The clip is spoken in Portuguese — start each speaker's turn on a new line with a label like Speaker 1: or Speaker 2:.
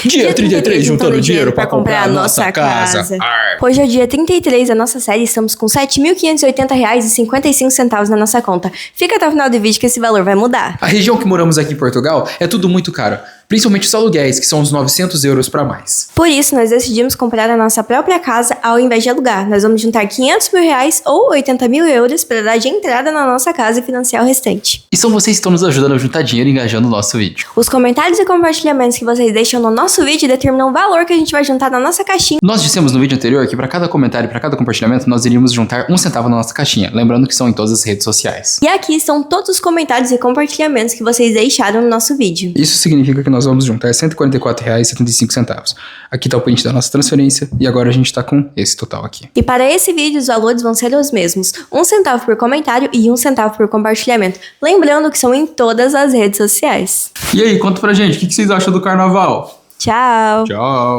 Speaker 1: Dia 33, juntando dinheiro pra comprar a nossa casa.
Speaker 2: Hoje é o dia 33 da nossa série, estamos com R$ 7.580,55 na nossa conta. Fica até o final do vídeo que esse valor vai mudar.
Speaker 1: A região que moramos aqui em Portugal é tudo muito caro, principalmente os aluguéis, que são uns 900 euros pra mais.
Speaker 2: Por isso, nós decidimos comprar a nossa própria casa ao invés de alugar. Nós vamos juntar R$500 mil ou 80 mil euros para dar de entrada na nossa casa e financiar o restante.
Speaker 1: E são vocês que estão nos ajudando a juntar dinheiro e engajando o nosso vídeo.
Speaker 2: Os comentários e compartilhamentos que vocês deixam no nosso vídeo determinam o valor que a gente vai juntar na nossa caixinha.
Speaker 1: Nós dissemos no vídeo anterior que para cada comentário e para cada compartilhamento nós iríamos juntar R$1 na nossa caixinha, lembrando que são em todas as redes sociais.
Speaker 2: E aqui estão todos os comentários e compartilhamentos que vocês deixaram no nosso vídeo.
Speaker 1: Isso significa que nós vamos juntar R$144,75. Aqui tá o print da nossa transferência e agora a gente tá com esse total aqui.
Speaker 2: E para esse vídeo os valores vão ser os mesmos, R$1 por comentário e R$1 por compartilhamento. Lembrando que são em todas as redes sociais.
Speaker 1: E aí, conta pra gente, o que vocês acham do carnaval?
Speaker 2: Tchau!
Speaker 1: Tchau!